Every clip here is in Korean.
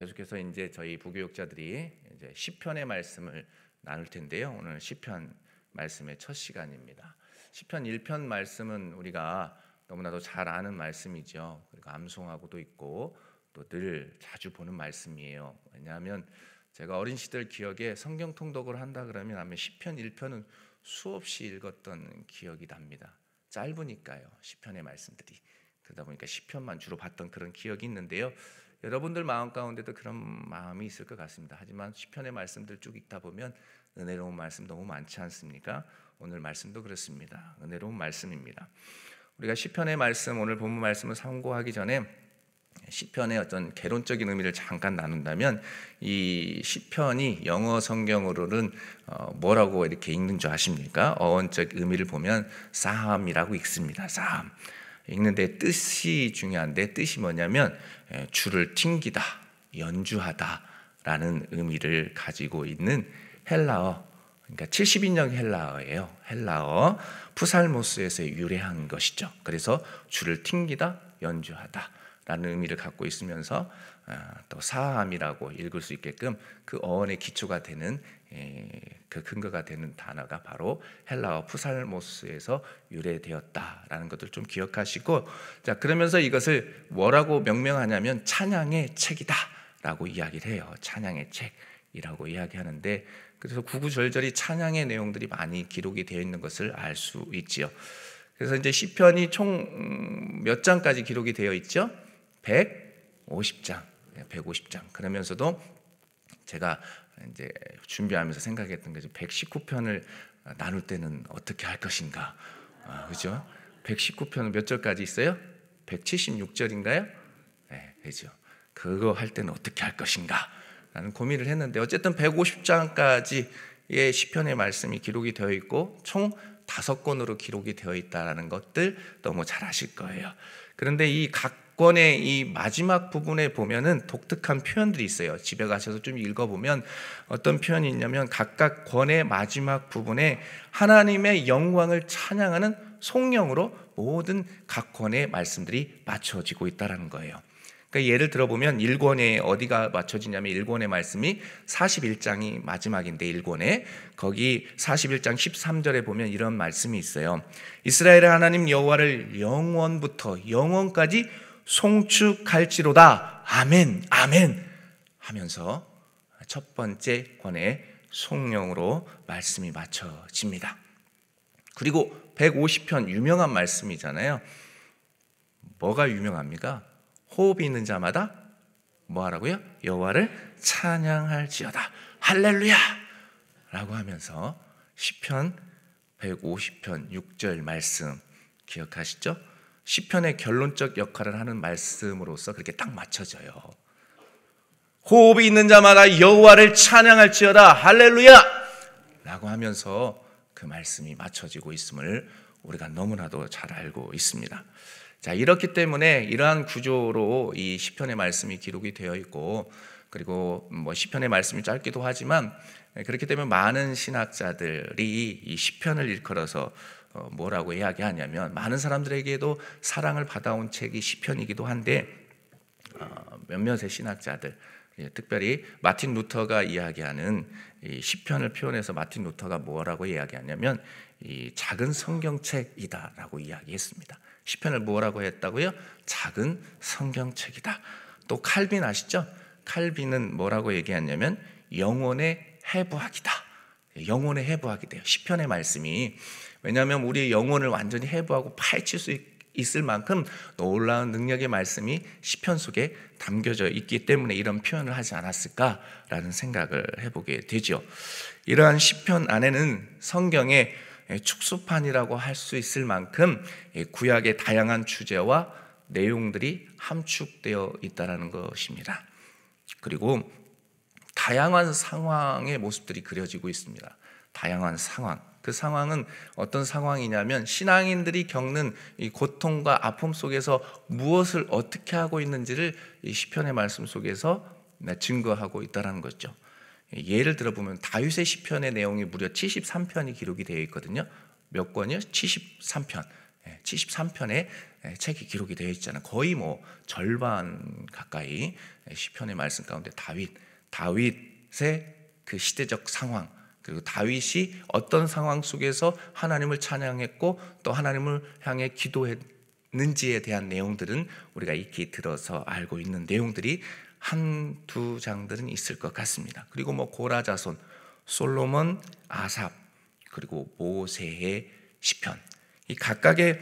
계속해서 이제 저희 부교육자들이 이제 시편의 말씀을 나눌 텐데요. 오늘 시편 말씀의 첫 시간입니다. 시편 1편 말씀은 우리가 너무나도 잘 아는 말씀이죠. 그리고 암송하고도 있고 또 늘 자주 보는 말씀이에요. 왜냐하면 제가 어린 시절 기억에 성경 통독을 한다 그러면 아마 시편 1편은 수없이 읽었던 기억이 납니다. 짧으니까요. 시편의 말씀들이. 그러다 보니까 시편만 주로 봤던 그런 기억이 있는데요. 여러분들 마음 가운데도 그런 마음이 있을 것 같습니다. 하지만 시편의 말씀들 쭉 읽다 보면 은혜로운 말씀 너무 많지 않습니까? 오늘 말씀도 그렇습니다. 은혜로운 말씀입니다. 우리가 시편의 말씀, 오늘 본문 말씀을 참고하기 전에 시편의 어떤 개론적인 의미를 잠깐 나눈다면, 이 시편이 영어 성경으로는 뭐라고 이렇게 읽는 줄 아십니까? 어원적 의미를 보면 사함이라고 읽습니다. 사함. 읽는데 뜻이 중요한데, 뜻이 뭐냐면 줄을 튕기다, 연주하다 라는 의미를 가지고 있는 헬라어, 그러니까 70인용 헬라어예요. 헬라어 푸살모스에서 유래한 것이죠. 그래서 줄을 튕기다, 연주하다 라는 의미를 갖고 있으면서 또 사함이라고 읽을 수 있게끔 그 어원의 기초가 되는, 그 근거가 되는 단어가 바로 헬라어 푸살모스에서 유래되었다라는 것을 좀 기억하시고, 자, 그러면서 이것을 뭐라고 명명하냐면 찬양의 책이다라고 이야기를 해요. 찬양의 책이라고 이야기하는데, 그래서 구구절절히 찬양의 내용들이 많이 기록이 되어 있는 것을 알 수 있지요. 그래서 이제 시편이 총 몇 장까지 기록이 되어 있죠? 150장. 그러면서도 제가 이제 준비하면서 생각했던 게 119편을 나눌 때는 어떻게 할 것인가, 그죠? 119편은 몇 절까지 있어요? 176절인가요? 네, 그죠. 그거 할 때는 어떻게 할 것인가 라는 고민을 했는데, 어쨌든 150장까지의 시편의 말씀이 기록이 되어 있고 총 5권으로 기록이 되어 있다는 것들 너무 잘 아실 거예요. 그런데 이 각 권의 이 마지막 부분에 보면은 독특한 표현들이 있어요. 집에 가셔서 좀 읽어보면 어떤 표현이 있냐면, 각각 권의 마지막 부분에 하나님의 영광을 찬양하는 송영으로 모든 각 권의 말씀들이 맞춰지고 있다는 거예요. 그러니까 예를 들어보면 1권에 어디가 맞춰지냐면, 1권의 말씀이 41장이 마지막인데 1권에 거기 41장 13절에 보면 이런 말씀이 있어요. 이스라엘의 하나님 여호와를 영원부터 영원까지 송축할지로다. 아멘, 아멘 하면서 첫 번째 권의 송영으로 말씀이 맞춰집니다. 그리고 150편 유명한 말씀이잖아요. 뭐가 유명합니까? 호흡이 있는 자마다 뭐 하라고요? 여호와를 찬양할지어다. 할렐루야 라고 하면서 시편 150편 6절 말씀 기억하시죠? 시편의 결론적 역할을 하는 말씀으로서 그렇게 딱 맞춰져요. 호흡이 있는 자마다 여호와를 찬양할지어다. 할렐루야 라고 하면서 그 말씀이 맞춰지고 있음을 우리가 너무나도 잘 알고 있습니다. 자, 이렇기 때문에 이러한 구조로 이 시편의 말씀이 기록이 되어 있고, 그리고 뭐 시편의 말씀이 짧기도 하지만, 그렇기 때문에 많은 신학자들이 이 시편을 일컬어서 뭐라고 이야기하냐면, 많은 사람들에게도 사랑을 받아온 책이 시편이기도 한데, 몇몇의 신학자들, 특별히 마틴 루터가 이야기하는 이 시편을 표현해서 마틴 루터가 뭐라고 이야기하냐면, 이 작은 성경책이다라고 이야기했습니다. 시편을 뭐라고 했다고요? 작은 성경책이다. 또 칼빈 아시죠? 칼빈은 뭐라고 얘기했냐면 영혼의 해부학이다. 영혼의 해부학이돼요. 시편의 말씀이. 왜냐하면 우리의 영혼을 완전히 해부하고 파헤칠 수 있을 만큼 놀라운 능력의 말씀이 시편 속에 담겨져 있기 때문에 이런 표현을 하지 않았을까라는 생각을 해보게 되죠. 이러한 시편 안에는 성경의 축소판이라고 할 수 있을 만큼 구약의 다양한 주제와 내용들이 함축되어 있다는 것입니다. 그리고 다양한 상황의 모습들이 그려지고 있습니다. 다양한 상황. 그 상황은 어떤 상황이냐면, 신앙인들이 겪는 이 고통과 아픔 속에서 무엇을 어떻게 하고 있는지를 이 시편의 말씀 속에서 증거하고 있다는 거죠. 예를 들어보면 다윗의 시편의 내용이 무려 73편이 기록이 되어 있거든요. 몇 권이요? 73편. 73편의 책이 기록이 되어 있잖아요. 거의 뭐 절반 가까이 시편의 말씀 가운데 다윗의 그 시대적 상황, 그리고 다윗이 어떤 상황 속에서 하나님을 찬양했고 또 하나님을 향해 기도했는지에 대한 내용들은 우리가 익히 들어서 알고 있는 내용들이 한두 장들은 있을 것 같습니다. 그리고 뭐 고라 자손, 솔로몬, 아삽, 그리고 모세의 시편, 이 각각의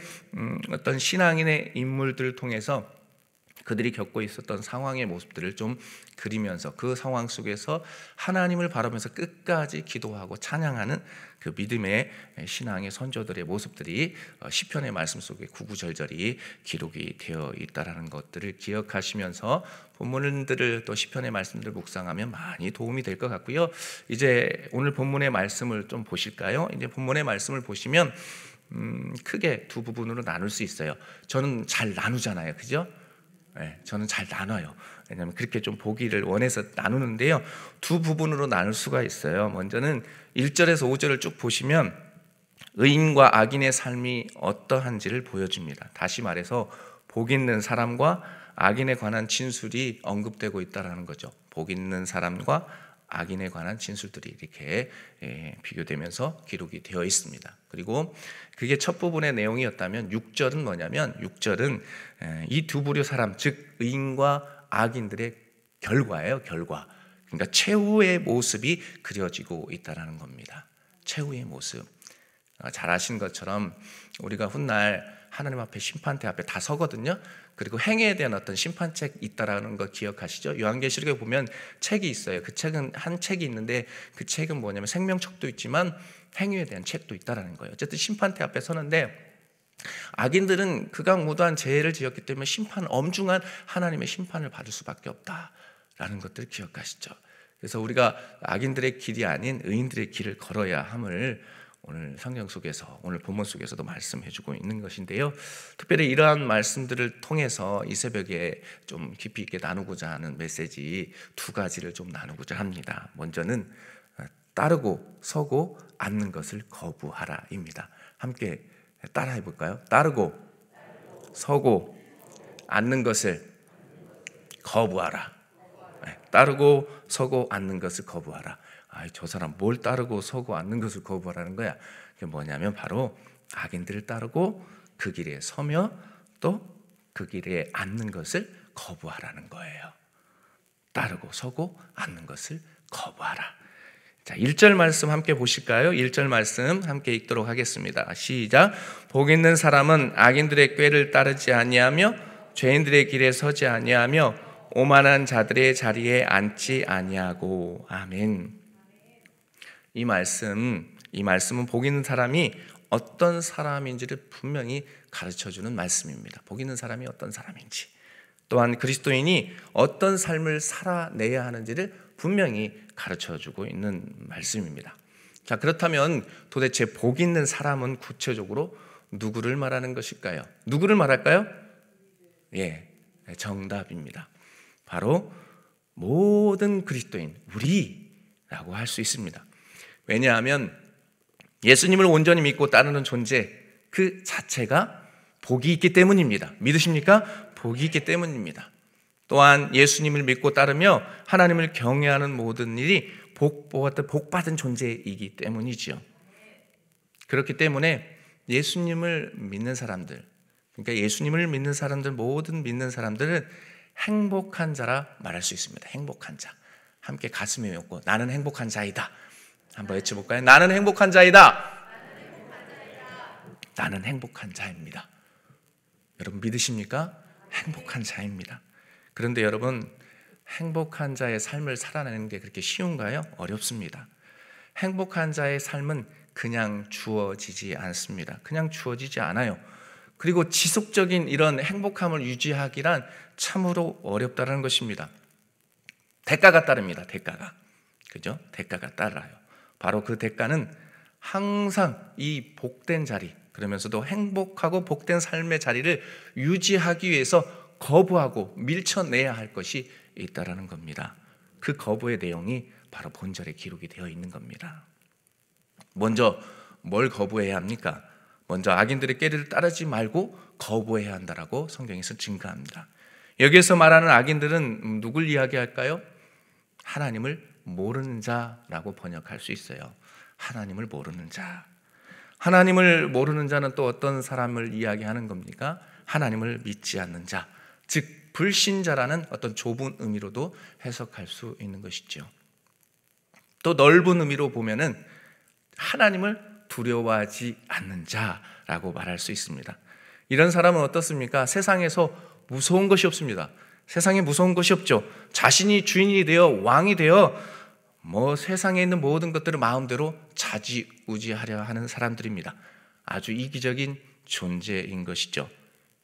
어떤 신앙인의 인물들을 통해서 그들이 겪고 있었던 상황의 모습들을 좀 그리면서 그 상황 속에서 하나님을 바라보면서 끝까지 기도하고 찬양하는 그 믿음의 신앙의 선조들의 모습들이 시편의 말씀 속에 구구절절히 기록이 되어 있다라는 것들을 기억하시면서 본문들을 또 시편의 말씀들을 묵상하면 많이 도움이 될 것 같고요. 이제 오늘 본문의 말씀을 좀 보실까요? 이제 본문의 말씀을 보시면 크게 두 부분으로 나눌 수 있어요. 저는 잘 나누잖아요, 그죠? 네, 저는 잘 나눠요. 왜냐하면 그렇게 좀 보기를 원해서 나누는데요, 두 부분으로 나눌 수가 있어요. 먼저는 1절에서 5절을 쭉 보시면 의인과 악인의 삶이 어떠한지를 보여줍니다. 다시 말해서 복 있는 사람과 악인에 관한 진술이 언급되고 있다는 거죠. 복 있는 사람과 악인에 관한 진술들이 이렇게 비교되면서 기록이 되어 있습니다. 그리고 그게 첫 부분의 내용이었다면 6절은 뭐냐면 6절은 이 두 부류 사람, 즉 의인과 악인들의 결과예요. 결과. 그러니까 최후의 모습이 그려지고 있다는 겁니다. 최후의 모습. 잘 아시는 것처럼 우리가 훗날 하나님 앞에 심판대 앞에 다 서거든요. 그리고 행위에 대한 어떤 심판책 있다라는 거 기억하시죠? 요한계시록에 보면 책이 있어요. 그 책은 한 책이 있는데 그 책은 뭐냐면 생명책도 있지만 행위에 대한 책도 있다라는 거예요. 어쨌든 심판대 앞에 서는데 악인들은 극악무도한 죄를 지었기 때문에 엄중한 하나님의 심판을 받을 수밖에 없다라는 것들을 기억하시죠? 그래서 우리가 악인들의 길이 아닌 의인들의 길을 걸어야 함을 오늘 성경 속에서, 오늘 본문 속에서도 말씀해주고 있는 것인데요, 특별히 이러한 말씀들을 통해서 이 새벽에 좀 깊이 있게 나누고자 하는 메시지 두 가지를 좀 나누고자 합니다. 먼저는 따르고 서고 앉는 것을 거부하라입니다. 함께 따라해 볼까요? 따르고 서고 앉는 것을 거부하라. 따르고 서고 앉는 것을 거부하라. 저 사람 뭘 따르고 서고 앉는 것을 거부하라는 거야? 그게 뭐냐면 바로 악인들을 따르고 그 길에 서며 또 그 길에 앉는 것을 거부하라는 거예요. 따르고 서고 앉는 것을 거부하라. 자, 1절 말씀 함께 보실까요? 1절 말씀 함께 읽도록 하겠습니다. 시작. 복 있는 사람은 악인들의 꾀를 따르지 아니하며 죄인들의 길에 서지 아니하며 오만한 자들의 자리에 앉지 아니하고. 아멘. 이 말씀은 복 있는 사람이 어떤 사람인지를 분명히 가르쳐주는 말씀입니다. 복 있는 사람이 어떤 사람인지, 또한 그리스도인이 어떤 삶을 살아내야 하는지를 분명히 가르쳐주고 있는 말씀입니다. 자, 그렇다면 도대체 복 있는 사람은 구체적으로 누구를 말하는 것일까요? 누구를 말할까요? 예, 정답입니다. 바로 모든 그리스도인, 우리라고 할 수 있습니다. 왜냐하면 예수님을 온전히 믿고 따르는 존재 그 자체가 복이 있기 때문입니다. 믿으십니까? 복이 있기 때문입니다. 또한 예수님을 믿고 따르며 하나님을 경외하는 모든 일이 복받은 존재이기 때문이지요. 그렇기 때문에 예수님을 믿는 사람들, 그러니까 예수님을 믿는 사람들, 모든 믿는 사람들은 행복한 자라 말할 수 있습니다. 행복한 자. 함께 가슴에 얹고 나는 행복한 자이다. 한번 외쳐볼까요? 나는 행복한 자이다. 나는 행복한 자입니다. 여러분 믿으십니까? 행복한 자입니다. 그런데 여러분, 행복한 자의 삶을 살아내는 게 그렇게 쉬운가요? 어렵습니다. 행복한 자의 삶은 그냥 주어지지 않습니다. 그냥 주어지지 않아요. 그리고 지속적인 이런 행복함을 유지하기란 참으로 어렵다는 것입니다. 대가가 따릅니다. 대가가. 그죠? 대가가 따라요. 바로 그 대가는 항상 이 복된 자리, 그러면서도 행복하고 복된 삶의 자리를 유지하기 위해서 거부하고 밀쳐내야 할 것이 있다라는 겁니다. 그 거부의 내용이 바로 본절에 기록이 되어 있는 겁니다. 먼저 뭘 거부해야 합니까? 먼저 악인들의 꾀를 따르지 말고 거부해야 한다라고 성경에서 증거합니다. 여기에서 말하는 악인들은 누굴 이야기할까요? 하나님을 모르는 자라고 번역할 수 있어요. 하나님을 모르는 자. 하나님을 모르는 자는 또 어떤 사람을 이야기하는 겁니까? 하나님을 믿지 않는 자, 즉 불신자라는 어떤 좁은 의미로도 해석할 수 있는 것이죠. 또 넓은 의미로 보면은 하나님을 두려워하지 않는 자라고 말할 수 있습니다. 이런 사람은 어떻습니까? 세상에서 무서운 것이 없습니다. 세상에 무서운 것이 없죠. 자신이 주인이 되어 왕이 되어 세상에 있는 모든 것들을 마음대로 좌지우지하려 하는 사람들입니다. 아주 이기적인 존재인 것이죠.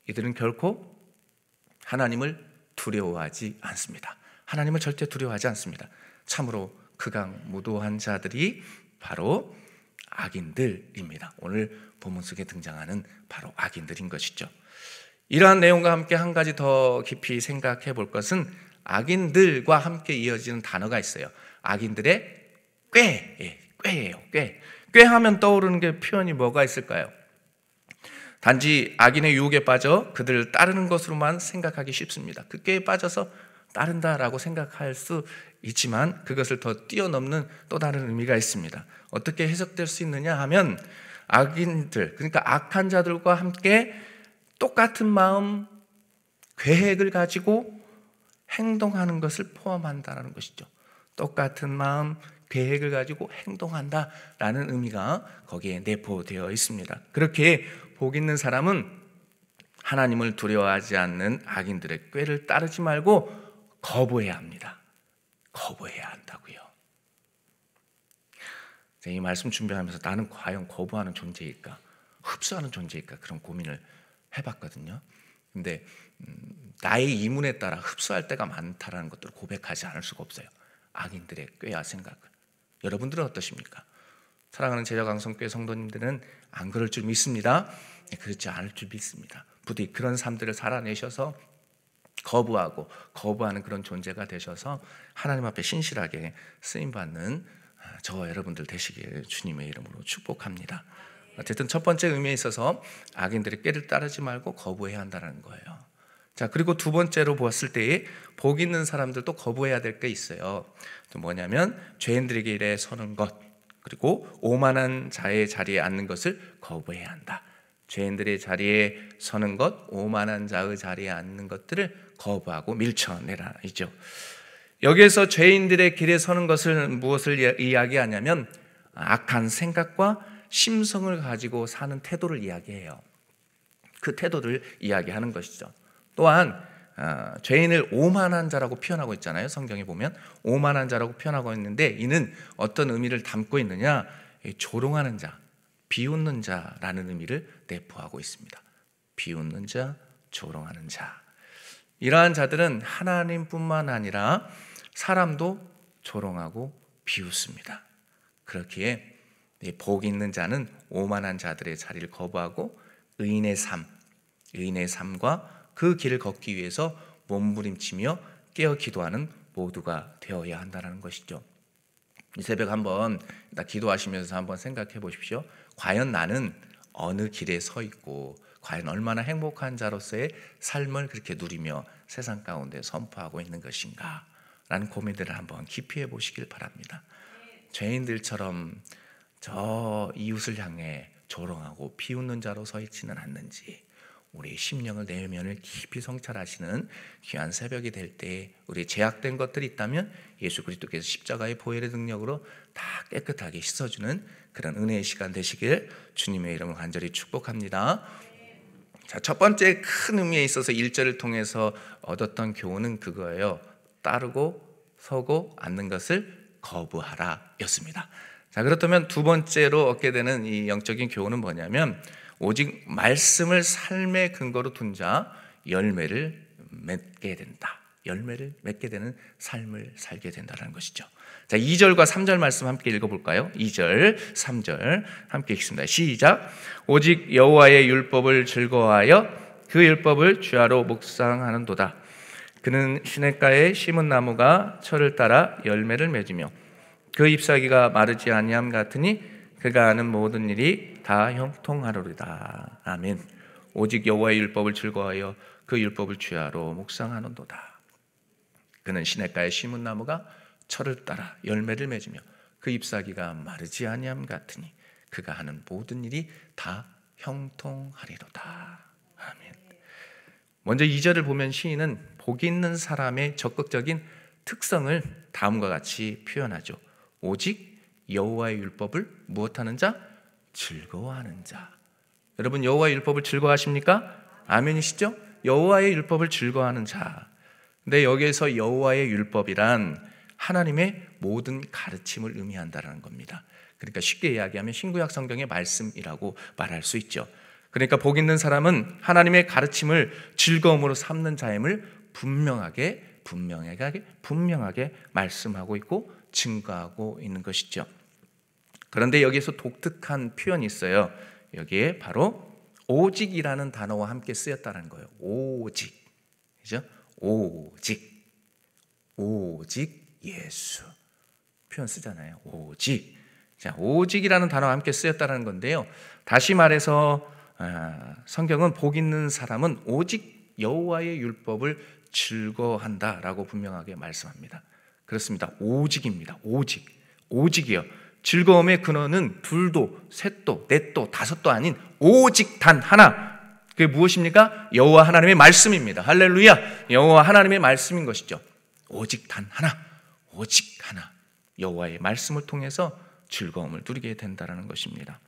이들은 결코 하나님을 두려워하지 않습니다. 하나님을 절대 두려워하지 않습니다. 참으로 극악무도한 자들이 바로 악인들입니다. 오늘 본문 속에 등장하는 바로 악인들인 것이죠. 이러한 내용과 함께 한 가지 더 깊이 생각해 볼 것은 악인들과 함께 이어지는 단어가 있어요. 악인들의 꾀예요. 꾀하면 떠오르는 게 표현이 뭐가 있을까요? 단지 악인의 유혹에 빠져 그들을 따르는 것으로만 생각하기 쉽습니다. 그 꾀에 빠져서 따른다라고 생각할 수 있지만 그것을 더 뛰어넘는 또 다른 의미가 있습니다. 어떻게 해석될 수 있느냐 하면 악인들, 그러니까 악한 자들과 함께 똑같은 마음, 계획을 가지고 행동하는 것을 포함한다는 것이죠. 똑같은 마음, 계획을 가지고 행동한다라는 의미가 거기에 내포되어 있습니다. 그렇게 복 있는 사람은 하나님을 두려워하지 않는 악인들의 꾀를 따르지 말고 거부해야 합니다. 거부해야 한다고요. 이 말씀 준비하면서 나는 과연 거부하는 존재일까? 흡수하는 존재일까? 그런 고민을 해봤거든요. 근데 나의 이문에 따라 흡수할 때가 많다라는 것들을 고백하지 않을 수가 없어요. 악인들의 꾀와 생각을. 여러분들은 어떠십니까? 사랑하는 제자강성교회 성도님들은 안 그럴 줄 믿습니다. 그렇지 않을 줄 믿습니다. 부디 그런 삶들을 살아내셔서 거부하는 그런 존재가 되셔서 하나님 앞에 신실하게 쓰임받는 저와 여러분들 되시길 주님의 이름으로 축복합니다. 어쨌든 첫 번째 의미에 있어서 악인들의 꾀를 따르지 말고 거부해야 한다는 거예요. 자, 그리고 두 번째로 보았을 때에 복 있는 사람들도 거부해야 될 게 있어요. 또 뭐냐면 죄인들에게 일에 서는 것, 그리고 오만한 자의 자리에 앉는 것을 거부해야 한다. 죄인들의 자리에 서는 것, 오만한 자의 자리에 앉는 것들을 거부하고 밀쳐내라 이죠. 여기에서 죄인들의 길에 서는 것을 무엇을 이야기하냐면 악한 생각과 심성을 가지고 사는 태도를 이야기해요. 그 태도를 이야기하는 것이죠. 또한 죄인을 오만한 자라고 표현하고 있잖아요. 성경에 보면 오만한 자라고 표현하고 있는데 이는 어떤 의미를 담고 있느냐? 조롱하는 자, 비웃는 자라는 의미를 내포하고 있습니다. 비웃는 자, 조롱하는 자. 이러한 자들은 하나님뿐만 아니라 사람도 조롱하고 비웃습니다. 그렇기에 복 있는 자는 오만한 자들의 자리를 거부하고 의인의 삶과 그 길을 걷기 위해서 몸부림치며 깨어 기도하는 모두가 되어야 한다는 것이죠. 이 새벽 한번 기도하시면서 한번 생각해 보십시오. 과연 나는 어느 길에 서 있고 과연 얼마나 행복한 자로서의 삶을 그렇게 누리며 세상 가운데 선포하고 있는 것인가 라는 고민들을 한번 깊이 해보시길 바랍니다. 죄인들처럼 저 이웃을 향해 조롱하고 비웃는 자로 서 있지는 않는지, 우리 심령을 내면을 깊이 성찰하시는 귀한 새벽이 될 때 우리 제약된 것들이 있다면 예수 그리스도께서 십자가의 보혈의 능력으로 다 깨끗하게 씻어주는 그런 은혜의 시간 되시길 주님의 이름으로 간절히 축복합니다. 자, 첫 번째 큰 의미에 있어서 1절을 통해서 얻었던 교훈은 그거예요. 따르고 서고 앉는 것을 거부하라 였습니다. 자, 그렇다면 두 번째로 얻게 되는 이 영적인 교훈은 뭐냐면 오직 말씀을 삶의 근거로 둔 자 열매를 맺게 된다. 열매를 맺게 되는 삶을 살게 된다는 것이죠. 자, 2절과 3절 말씀 함께 읽어볼까요? 2절, 3절 함께 읽습니다. 시작. 오직 여호와의 율법을 즐거워하여 그 율법을 주야로 묵상하는도다. 그는 시냇가에 심은 나무가 철을 따라 열매를 맺으며 그 잎사귀가 마르지 아니함 같으니 그가 하는 모든 일이 다 형통하리로다. 아멘. 오직 여호와의 율법을 즐거워하여 그 율법을 주야로 묵상하는도다. 그는 시냇가에 심은 나무가 철을 따라 열매를 맺으며 그 잎사귀가 마르지 아니함 같으니 그가 하는 모든 일이 다 형통하리로다. 아멘. 먼저 2절을 보면 시인은 복 있는 사람의 적극적인 특성을 다음과 같이 표현하죠. 오직 여호와의 율법을 무엇하는 자? 즐거워하는 자. 여러분, 여호와의 율법을 즐거워하십니까? 아멘이시죠? 여호와의 율법을 즐거워하는 자. 근데 여기에서 여호와의 율법이란 하나님의 모든 가르침을 의미한다는 겁니다. 그러니까 쉽게 이야기하면 신구약 성경의 말씀이라고 말할 수 있죠. 그러니까 복 있는 사람은 하나님의 가르침을 즐거움으로 삼는 자임을 분명하게 말씀하고 있고 증거하고 있는 것이죠. 그런데 여기에서 독특한 표현이 있어요. 여기에 바로 오직이라는 단어와 함께 쓰였다는 거예요. 오직. 그죠? 오직 예수. 표현 쓰잖아요. 오직. 자, 오직이라는 단어와 함께 쓰였다는 건데요. 다시 말해서 성경은 복 있는 사람은 오직 여호와의 율법을 즐거워한다라고 분명하게 말씀합니다. 그렇습니다. 오직입니다. 오직이요. 즐거움의 근원은 둘도, 셋도, 넷도, 다섯도 아닌 오직 단 하나. 그게 무엇입니까? 여호와 하나님의 말씀입니다. 할렐루야. 여호와 하나님의 말씀인 것이죠. 오직 단 하나. 오직 하나. 여호와의 말씀을 통해서 즐거움을 누리게 된다는 것입니다.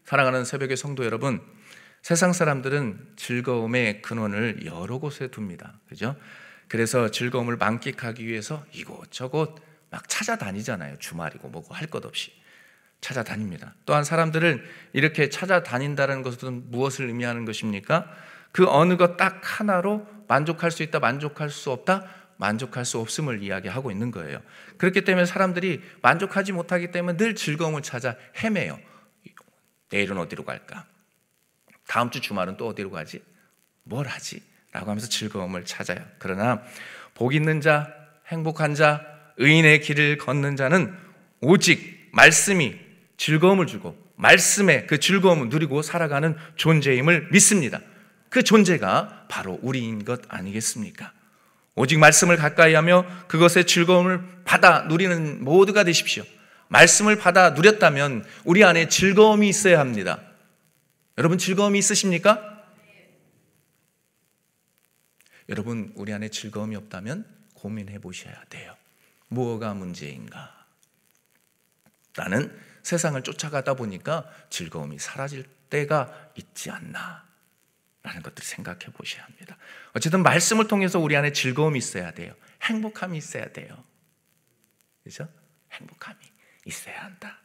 사랑하는 새벽의 성도 여러분, 세상 사람들은 즐거움의 근원을 여러 곳에 둡니다. 그죠? 그래서 즐거움을 만끽하기 위해서 이곳저곳 막 찾아다니잖아요. 주말이고 뭐고 할 것 없이 찾아다닙니다. 또한 사람들은 이렇게 찾아다닌다는 것은 무엇을 의미하는 것입니까? 그 어느 것 딱 하나로 만족할 수 있다, 만족할 수 없다, 만족할 수 없음을 이야기하고 있는 거예요. 그렇기 때문에 사람들이 만족하지 못하기 때문에 늘 즐거움을 찾아 헤매요. 내일은 어디로 갈까? 다음 주 주말은 또 어디로 가지? 뭘 하지? 라고 하면서 즐거움을 찾아요. 그러나 복 있는 자, 행복한 자, 의인의 길을 걷는 자는 오직 말씀이 즐거움을 주고 말씀의 그 즐거움을 누리고 살아가는 존재임을 믿습니다. 그 존재가 바로 우리인 것 아니겠습니까? 오직 말씀을 가까이 하며 그것의 즐거움을 받아 누리는 모두가 되십시오. 말씀을 받아 누렸다면 우리 안에 즐거움이 있어야 합니다. 여러분, 즐거움이 있으십니까? 여러분, 우리 안에 즐거움이 없다면 고민해 보셔야 돼요. 뭐가 문제인가? 나는 세상을 쫓아가다 보니까 즐거움이 사라질 때가 있지 않나? 라는 것들을 생각해 보셔야 합니다. 어쨌든 말씀을 통해서 우리 안에 즐거움이 있어야 돼요. 행복함이 있어야 돼요. 그렇죠? 행복함이 있어야 한다.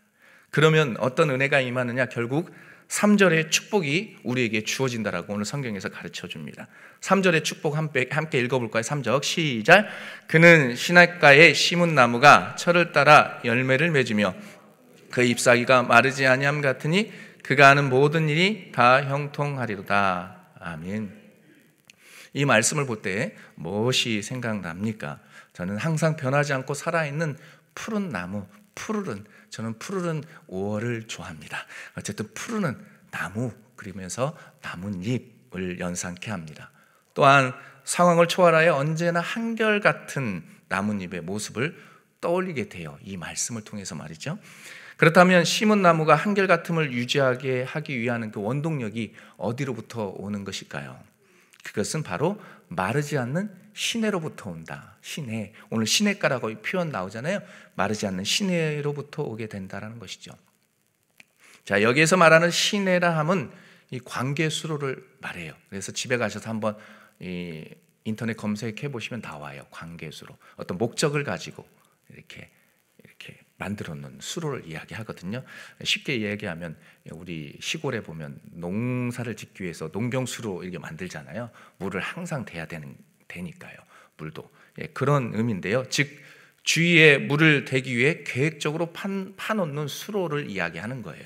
그러면 어떤 은혜가 임하느냐? 결국 3절의 축복이 우리에게 주어진다라고 오늘 성경에서 가르쳐 줍니다. 3절의 축복 함께 읽어볼까요? 3절 시작. 그는 시냇가에 심은 나무가 철을 따라 열매를 맺으며 그 잎사귀가 마르지 아니함 같으니 그가 하는 모든 일이 다 형통하리로다. 아멘. 이 말씀을 볼 때 무엇이 생각납니까? 저는 항상 변하지 않고 살아있는 푸른 나무, 저는 푸르른 5월을 좋아합니다. 어쨌든 푸르는 나무, 그러면서 나뭇잎을 연상케 합니다. 또한 상황을 초월하여 언제나 한결같은 나뭇잎의 모습을 떠올리게 돼요. 이 말씀을 통해서 말이죠. 그렇다면 심은 나무가 한결같음을 유지하게 하기 위한 그 원동력이 어디로부터 오는 것일까요? 그것은 바로 마르지 않는 시내로부터 온다. 시내. 오늘 시냇가라고 표현 나오잖아요. 마르지 않는 시내로부터 오게 된다는 것이죠. 자, 여기에서 말하는 시내라 함은 이 관계수로를 말해요. 그래서 집에 가셔서 한번 이 인터넷 검색해 보시면 나와요. 관계수로. 어떤 목적을 가지고 이렇게 만들어 놓은 수로를 이야기하거든요. 쉽게 얘기하면 우리 시골에 보면 농사를 짓기 위해서 농경수로 이렇게 만들잖아요. 물을 항상 되니까요. 물도. 그런 의미인데요. 즉 주위에 물을 대기 위해 계획적으로 파놓는 수로를 이야기하는 거예요.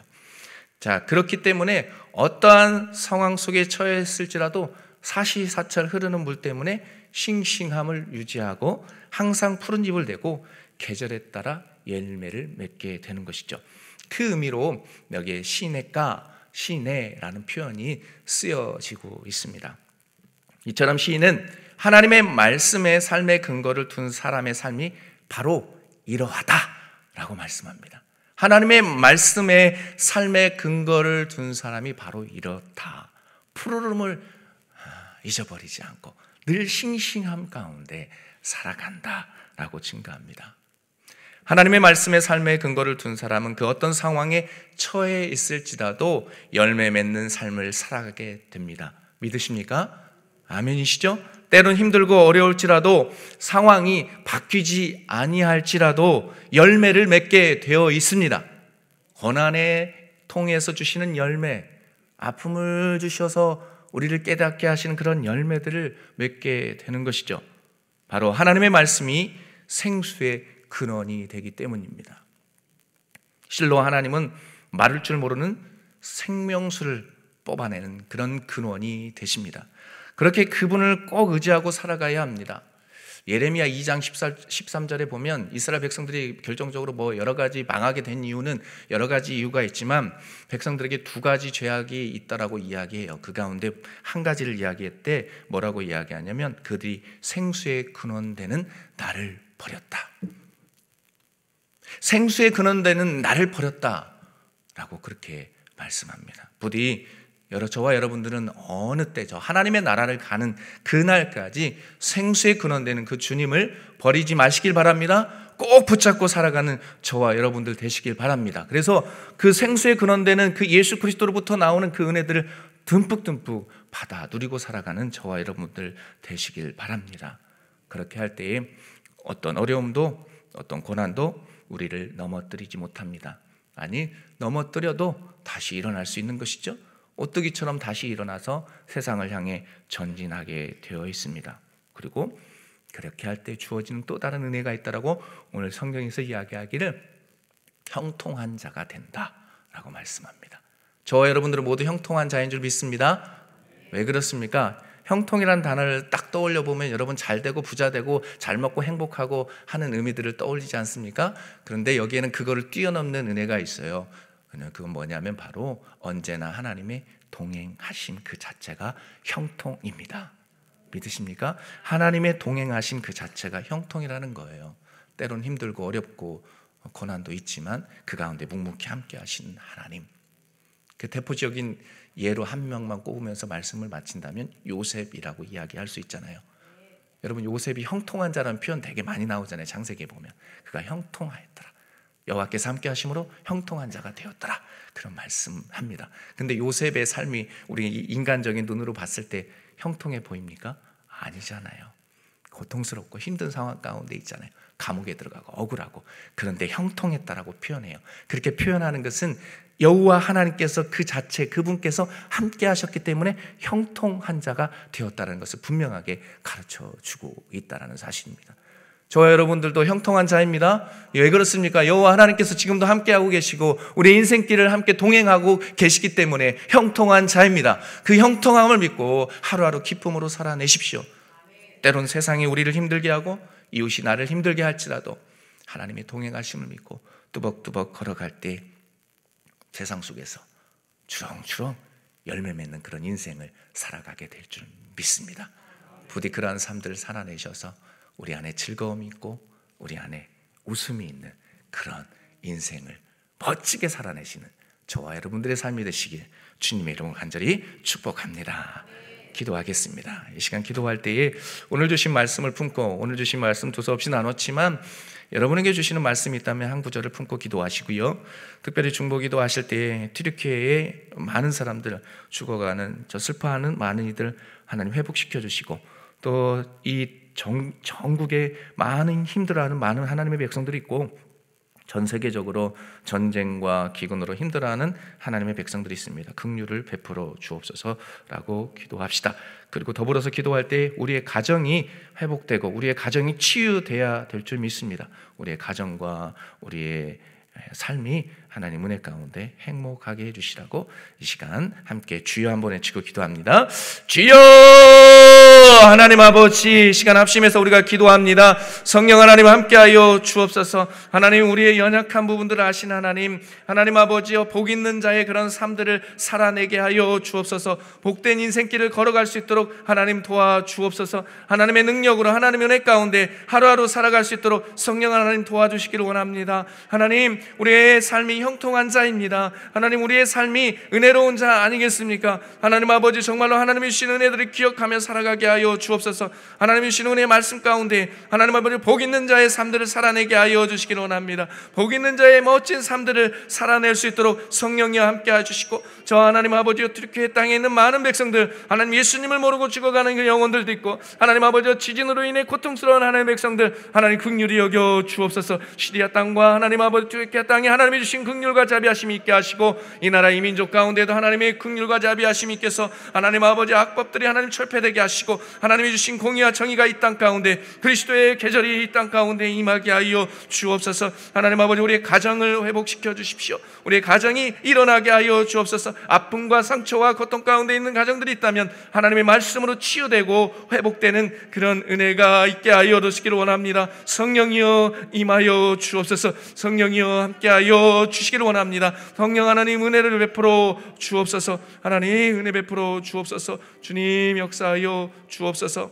자, 그렇기 때문에 어떠한 상황 속에 처했을지라도 사시사철 흐르는 물 때문에 싱싱함을 유지하고 항상 푸른 잎을 내고 계절에 따라 열매를 맺게 되는 것이죠. 그 의미로 여기에 시내가, 시내라는 표현이 쓰여지고 있습니다. 이처럼 시인은 하나님의 말씀에 삶의 근거를 둔 사람의 삶이 바로 이러하다라고 말씀합니다. 하나님의 말씀에 삶의 근거를 둔 사람이 바로 이렇다. 푸르름을 잊어버리지 않고 늘 싱싱함 가운데 살아간다라고 증거합니다. 하나님의 말씀에 삶의 근거를 둔 사람은 그 어떤 상황에 처해 있을지라도 열매 맺는 삶을 살아가게 됩니다. 믿으십니까? 아멘이시죠? 때론 힘들고 어려울지라도 상황이 바뀌지 아니할지라도 열매를 맺게 되어 있습니다. 고난에 통해서 주시는 열매, 아픔을 주셔서 우리를 깨닫게 하시는 그런 열매들을 맺게 되는 것이죠. 바로 하나님의 말씀이 생수의 근원이 되기 때문입니다. 실로 하나님은 마를 줄 모르는 생명수를 뽑아내는 그런 근원이 되십니다. 그렇게 그분을 꼭 의지하고 살아가야 합니다. 예레미야 2장 13절에 보면 이스라엘 백성들이 결정적으로 여러 가지 망하게 된 이유는 여러 가지 이유가 있지만 백성들에게 두 가지 죄악이 있다라고 이야기해요. 그 가운데 한 가지를 이야기했대. 뭐라고 이야기하냐면 그들이 생수의 근원되는 나를 버렸다. 생수의 근원되는 나를 버렸다라고 그렇게 말씀합니다. 부디 저와 여러분들은 어느 때죠? 하나님의 나라를 가는 그날까지 생수의 근원되는 그 주님을 버리지 마시길 바랍니다. 꼭 붙잡고 살아가는 저와 여러분들 되시길 바랍니다. 그래서 그 생수의 근원되는 그 예수 그리스도로부터 나오는 그 은혜들을 듬뿍듬뿍 받아 누리고 살아가는 저와 여러분들 되시길 바랍니다. 그렇게 할 때에 어떤 어려움도 어떤 고난도 우리를 넘어뜨리지 못합니다. 아니, 넘어뜨려도 다시 일어날 수 있는 것이죠. 오뚜기처럼 다시 일어나서 세상을 향해 전진하게 되어 있습니다. 그리고 그렇게 할 때 주어지는 또 다른 은혜가 있다라고 오늘 성경에서 이야기하기를 형통한 자가 된다라고 말씀합니다. 저와 여러분들은 모두 형통한 자인 줄 믿습니다. 왜 그렇습니까? 형통이라는 단어를 딱 떠올려 보면 여러분 잘 되고 부자 되고 잘 먹고 행복하고 하는 의미들을 떠올리지 않습니까? 그런데 여기에는 그거를 뛰어넘는 은혜가 있어요. 그건 뭐냐면 바로 언제나 하나님의 동행하심 그 자체가 형통입니다. 믿으십니까? 하나님의 동행하심 그 자체가 형통이라는 거예요. 때론 힘들고 어렵고 고난도 있지만 그 가운데 묵묵히 함께 하시는 하나님. 그 대표적인 예로 한 명만 꼽으면서 말씀을 마친다면 요셉이라고 이야기할 수 있잖아요. 여러분 요셉이 형통한 자라는 표현 되게 많이 나오잖아요. 창세기에 보면 그가 형통하였더라. 여호와께서 함께 하심으로 형통한 자가 되었더라. 그런 말씀합니다. 근데 요셉의 삶이 우리 인간적인 눈으로 봤을 때 형통해 보입니까? 아니잖아요. 고통스럽고 힘든 상황 가운데 있잖아요. 감옥에 들어가고 억울하고. 그런데 형통했다라고 표현해요. 그렇게 표현하는 것은 여호와 하나님께서 그 자체 그분께서 함께 하셨기 때문에 형통한 자가 되었다는 것을 분명하게 가르쳐주고 있다는 사실입니다. 저와 여러분들도 형통한 자입니다. 왜 그렇습니까? 여호와 하나님께서 지금도 함께하고 계시고 우리 인생길을 함께 동행하고 계시기 때문에 형통한 자입니다. 그 형통함을 믿고 하루하루 기쁨으로 살아내십시오. 때론 세상이 우리를 힘들게 하고 이웃이 나를 힘들게 할지라도 하나님의 동행하심을 믿고 뚜벅뚜벅 걸어갈 때 세상 속에서 주렁주렁 열매 맺는 그런 인생을 살아가게 될 줄 믿습니다. 부디 그러한 삶들을 살아내셔서 우리 안에 즐거움이 있고 우리 안에 웃음이 있는 그런 인생을 멋지게 살아내시는 저와 여러분들의 삶이 되시길 주님의 이름으로 간절히 축복합니다. 기도하겠습니다. 이 시간 기도할 때에 오늘 주신 말씀을 품고 오늘 주신 말씀 두서없이 나눴지만 여러분에게 주시는 말씀이 있다면 한 구절을 품고 기도하시고요. 특별히 중보기도 하실 때에 튀르키예의 많은 사람들 죽어가는 저 슬퍼하는 많은 이들 하나님 회복시켜 주시고 또 이 전국에 많은 힘들어하는 많은 하나님의 백성들이 있고 전 세계적으로 전쟁과 기근으로 힘들어하는 하나님의 백성들이 있습니다. 긍휼을 베풀어 주옵소서라고 기도합시다. 그리고 더불어서 기도할 때 우리의 가정이 회복되고 우리의 가정이 치유돼야 될 줄 믿습니다. 우리의 가정과 우리의 삶이 하나님 은혜 가운데 행복하게 해주시라고 이 시간 함께 주여 한번 외치고 기도합니다. 주여! 하나님 아버지, 시간 합심해서 우리가 기도합니다. 성령 하나님 함께하여 주옵소서. 하나님, 우리의 연약한 부분들을 아신 하나님, 하나님 아버지여, 복 있는 자의 그런 삶들을 살아내게 하여 주옵소서. 복된 인생길을 걸어갈 수 있도록 하나님 도와주옵소서. 하나님의 능력으로 하나님의 은혜 가운데 하루하루 살아갈 수 있도록 성령 하나님 도와주시기를 원합니다. 하나님, 우리의 삶이 형통한 자입니다. 하나님, 우리의 삶이 은혜로운 자 아니겠습니까? 하나님 아버지, 정말로 하나님이 주신 은혜들을 기억하며 살아가게 하여 주옵소서. 하나님이 주신 은혜의 말씀 가운데 하나님 아버지, 복 있는 자의 삶들을 살아내게 하여 주시기를 원합니다. 복 있는 자의 멋진 삶들을 살아낼 수 있도록 성령이와 함께 해주시고, 저 하나님 아버지, 트리키의 땅에 있는 많은 백성들, 하나님 예수님을 모르고 죽어가는 그 영혼들도 있고, 하나님 아버지, 지진으로 인해 고통스러운 하나님의 백성들, 하나님 긍휼히 여겨 주옵소서. 시리아 땅과 하나님 아버지, 트리키의 땅에 하나님이 주신 긍휼과 자비하심이 있게 하시고, 이 나라 이 민족 가운데도 하나님의 긍휼과 자비하심이 있겠어 하나님 아버지, 악법들이 하나님 철폐되게 하시고, 하나님이 주신 공의와 정의가 이 땅 가운데, 그리스도의 계절이 이 땅 가운데 임하게 하여 주옵소서. 하나님 아버지, 우리의 가정을 회복시켜 주십시오. 우리의 가정이 일어나게 하여 주옵소서. 아픔과 상처와 고통 가운데 있는 가정들이 있다면 하나님의 말씀으로 치유되고 회복되는 그런 은혜가 있게 하여 주시기를 원합니다. 성령이여 임하여 주옵소서. 성령이여 함께하여 주시기를 원합니다. 성령 하나님, 은혜를 베풀어 주옵소서. 하나님, 은혜 베풀어 주옵소서. 주님, 역사하여 주옵소서.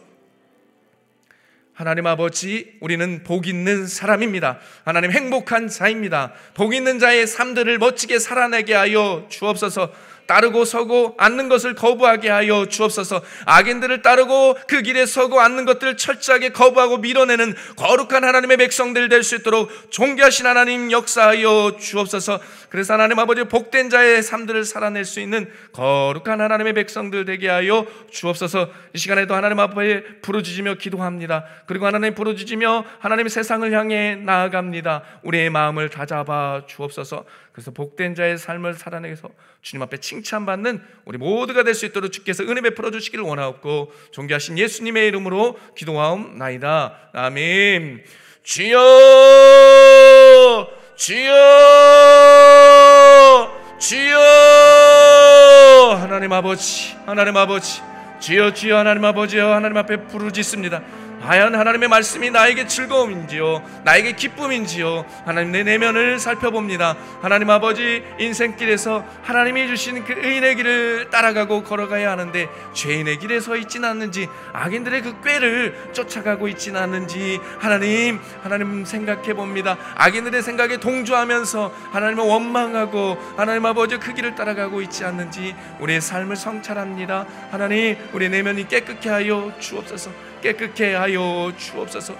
하나님 아버지, 우리는 복 있는 사람입니다. 하나님, 행복한 자입니다. 복 있는 자의 삶들을 멋지게 살아내게 하여 주옵소서. 따르고 서고 앉는 것을 거부하게 하여 주옵소서. 악인들을 따르고 그 길에 서고 앉는 것들을 철저하게 거부하고 밀어내는 거룩한 하나님의 백성들 될 수 있도록 존귀하신 하나님 역사하여 주옵소서. 그래서 하나님 아버지, 복된 자의 삶들을 살아낼 수 있는 거룩한 하나님의 백성들 되게 하여 주옵소서. 이 시간에도 하나님 앞에 부르짖으며 기도합니다. 그리고 하나님 부르짖으며 하나님 세상을 향해 나아갑니다. 우리의 마음을 다잡아 주옵소서. 그래서 복된 자의 삶을 살아내서 주님 앞에 칭찬받는 우리 모두가 될 수 있도록 주께서 은혜 베풀어 주시기를 원하옵고, 존귀하신 예수님의 이름으로 기도하옵나이다. 아멘. 주여, 주여, 주여. 하나님 아버지, 하나님 아버지, 주여, 주여. 하나님 아버지여, 하나님 앞에 부르짖습니다. 과연 하나님의 말씀이 나에게 즐거움인지요, 나에게 기쁨인지요. 하나님, 내 내면을 살펴봅니다. 하나님 아버지, 인생길에서 하나님이 주신 그 의인의 길을 따라가고 걸어가야 하는데 죄인의 길에 서 있지는 않는지, 악인들의 그 꾀를 쫓아가고 있지는 않는지 하나님 생각해 봅니다. 악인들의 생각에 동조하면서 하나님을 원망하고 하나님 아버지, 그 길을 따라가고 있지 않는지 우리의 삶을 성찰합니다. 하나님, 우리 내면이 깨끗게 하여 주옵소서. 깨끗게 하여 주옵소서.